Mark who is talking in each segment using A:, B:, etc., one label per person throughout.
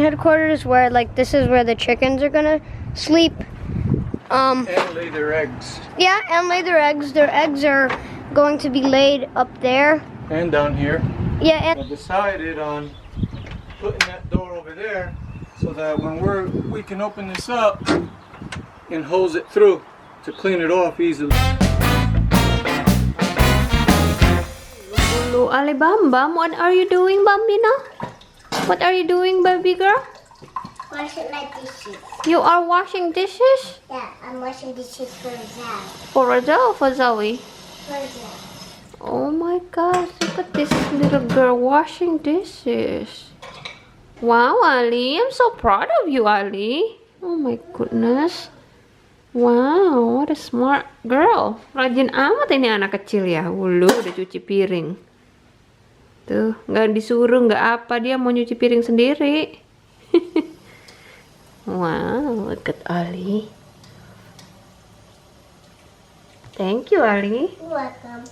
A: headquarters where like this is where the chickens are gonna sleep.
B: And lay their eggs.
A: Yeah, and lay their eggs. Their eggs are going to be laid up there.
B: And down here.
A: Yeah, and
B: I decided on putting that door over there so that when we can open this up and hose it through to clean it off easily.
C: Hello, Ali Bam, what are you doing, Bambina? What are you doing, baby girl?
D: Washing my dishes.
C: You are washing dishes?
D: Yeah, I'm washing dishes for Zach.
C: For Rajal or for Zoe?
D: For Zach.
C: Oh my gosh, look at this little girl washing dishes. Wow, Ali, I'm so proud of you, Ali. Oh my goodness. Wow, what a smart girl. Rajin amat ini anak kecil ya. Ulu, udah cuci piring. Tuh, nggak disuruh, nggak apa, dia mau nyuci piring sendiri. Wow, look at Ali. Thank you, Ali.
D: You're welcome.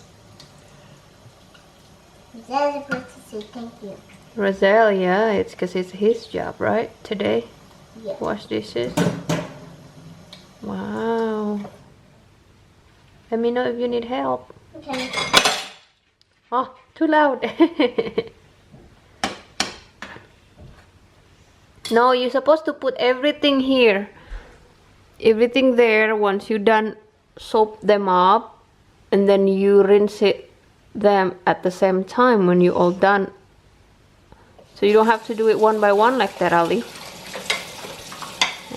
D: Zach's supposed to say thank you.
C: Roselle, yeah, it's because it's his job, right? Today?
D: Yeah.
C: Wash dishes. Wow. Let me know if you need help.
D: Okay.
C: Oh, too loud. No, you're supposed to put everything here. Everything there. Once you done, soap them up. And then you rinse them at the same time when you're all done. So you don't have to do it one by one like that, Ali.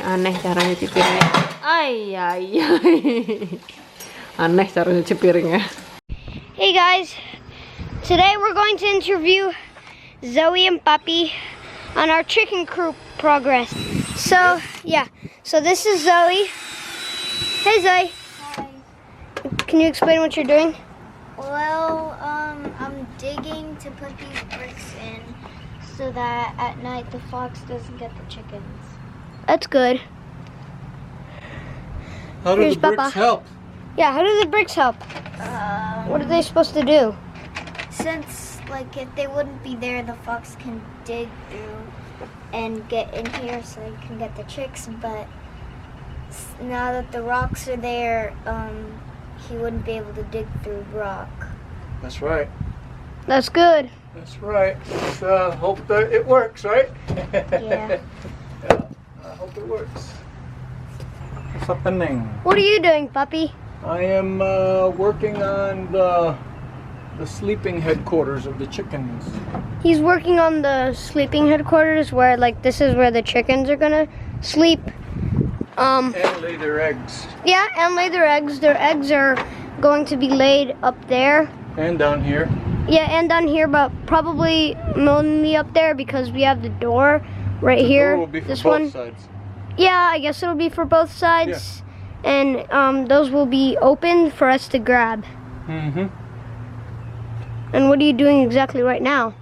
C: Aneh cara nyuci piringnya. Ay. Aneh cara nyuci piringnya.
A: hey guys, today we're going to interview Zoe and Puppy on our chicken coop progress. So yeah, so this is Zoe. Hey Zoe.
D: Hi.
A: Can you explain what you're doing?
D: Well, I'm digging to put these bricks in so that at night the fox doesn't get the chickens.
A: That's good.
B: How do
A: Here's
B: the bricks
A: Papa.
B: help?
A: Yeah, how do the bricks help? What are they supposed to do?
D: Since, like, if they wouldn't be there, the fox can dig through and get in here so he can get the chicks, but now that the rocks are there, he wouldn't be able to dig through rock.
B: That's right.
A: That's good.
B: That's right. Let's hope that it works, right?
D: Yeah.
B: Yeah, I hope it works. What's happening?
A: What are you doing, Puppy?
B: I am working on the sleeping headquarters of the chickens.
A: He's working on the sleeping headquarters where like this is where the chickens are gonna sleep.
B: And lay their eggs.
A: Yeah, and lay their eggs. Their eggs are going to be laid up there.
B: And down here.
A: Yeah, and down here, but probably mainly up there because we have the door right
B: The
A: here.
B: door will be for
A: this
B: both
A: one.
B: sides.
A: Yeah, I guess it'll be for both sides. And those will be open for us to grab.
B: Mm-hmm.
A: And what are you doing exactly right now?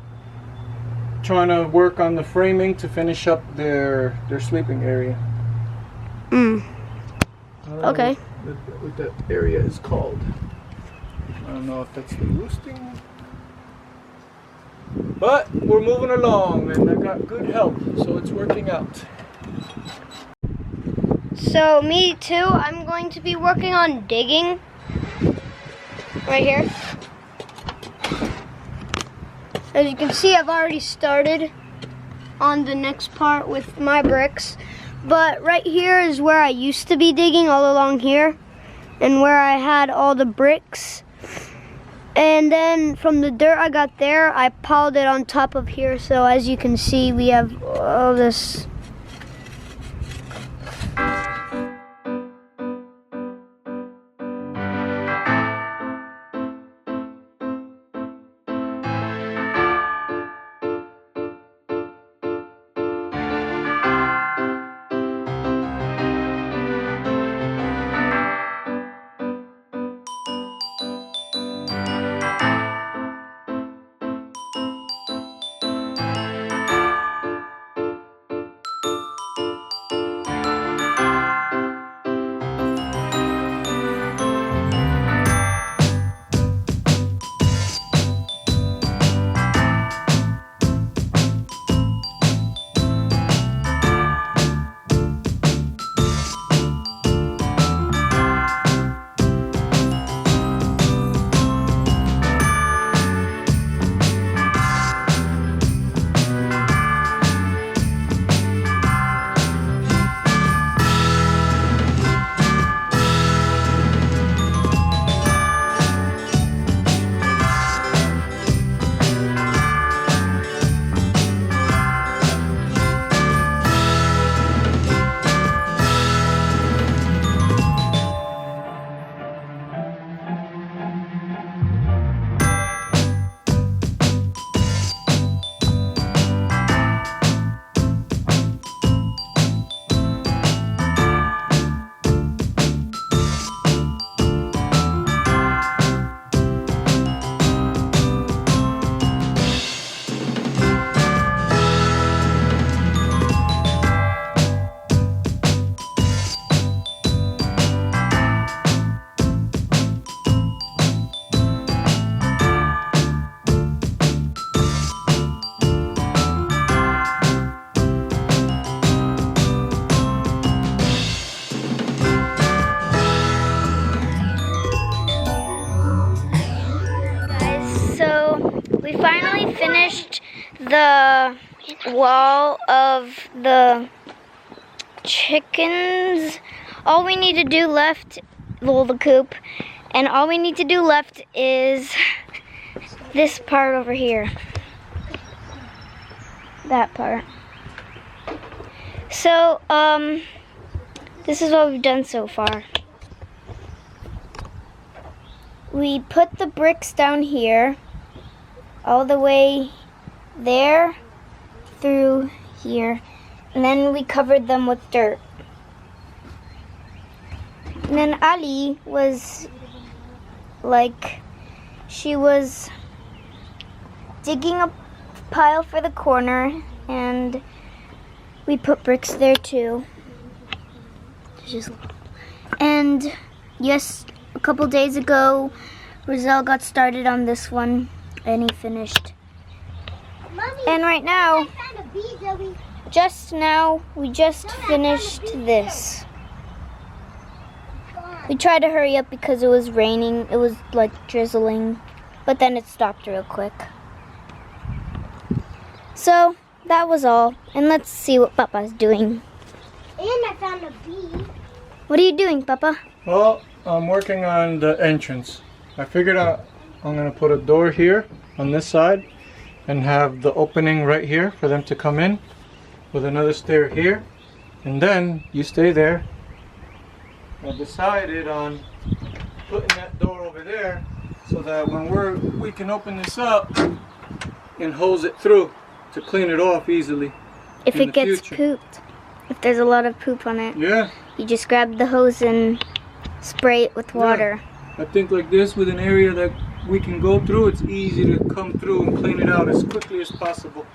B: Trying to work on the framing to finish up their sleeping area. I don't know
A: Okay.
B: what that area is called. I don't know if that's the roosting. But we're moving along and I got good help, so it's working out.
A: So me too, I'm going to be working on digging. Right here. As you can see, I've already started on the next part with my bricks. But right here is where I used to be digging, all along here. And where I had all the bricks. And then from the dirt I got there, I piled it on top of here. So as you can see, we have all this. the wall of the chickens. All we need to do left, well, the coop, and all we need to do left is this part over here. That part. So, this is what we've done so far. We put the bricks down here, all the way there through here, and then we covered them with dirt. And then Ali was like, she was digging a pile for the corner, and we put bricks there too. And yes, a couple days ago, Roselle got started on this one, and he finished.
D: Mommy,
A: And right now,
D: I found a bee, Zoe.
A: just now, we just finished this. We tried to hurry up because it was raining. It was like drizzling, but then it stopped real quick. So that was all. And let's see what Papa's doing.
D: And I found a bee.
A: What are you doing, Papa?
B: Well, I'm working on the entrance. I figured out I'm going to put a door here on this side and have the opening right here for them to come in with another stair here. And then you stay there. I decided on putting that door over there so that when we can open this up and hose it through to clean it off easily.
A: If
B: in
A: it
B: the
A: gets
B: future.
A: pooped, if there's a lot of poop on it,
B: Yeah.
A: you just grab the hose and spray it with water.
B: I think like this, with an area that we can go through, it's easy to come through and clean it out as quickly as possible.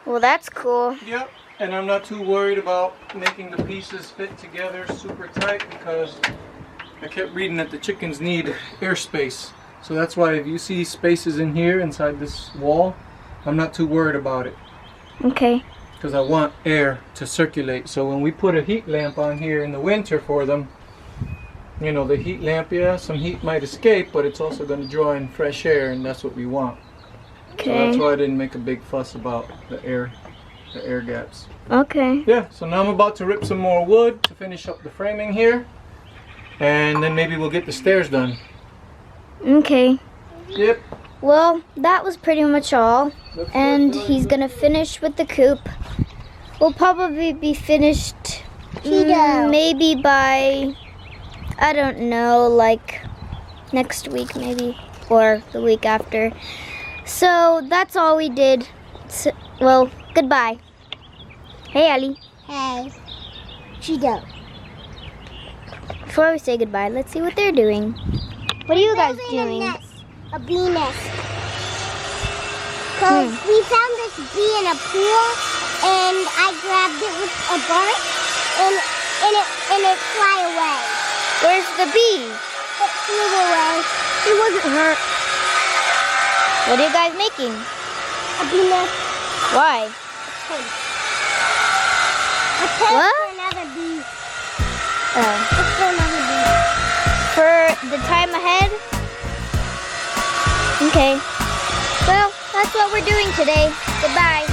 A: Well, that's cool.
B: Yep, and I'm not too worried about making the pieces fit together super tight because I kept reading that the chickens need airspace. So that's why if you see spaces in here inside this wall, I'm not too worried about it.
A: Okay.
B: Because I want air to circulate. So when we put a heat lamp on here in the winter for them, you know, the heat lamp, yeah, some heat might escape, but it's also going to draw in fresh air, and that's what we want. So that's
A: Okay.
B: why I didn't make a big fuss about the air gaps.
A: Okay.
B: Yeah, so now I'm about to rip some more wood to finish up the framing here, and then maybe we'll get the stairs done.
A: Okay.
B: Yep.
A: Well, that was pretty much all.
B: That's
A: And
B: it.
A: he's gonna finish with the coop. We'll probably be finished maybe by, I don't know, like next week maybe, or the week after. So that's all we did. So, well, goodbye. Hey, Ali.
D: Hey. Cheeto.
A: Before we say goodbye, let's see what they're doing. What are you guys
D: Building
A: doing?
D: a bee nest. Because we found this bee in a pool, and I grabbed it with a bark, and it fly away.
A: Where's the bee?
D: It flew away.
A: It wasn't hurt. What are you guys making?
D: A bee nest.
A: Why?
D: A tent
A: What?
D: for another bee.
A: Oh.
D: It's for another bee.
A: For the time ahead? Okay. Well, that's what we're doing today. Goodbye.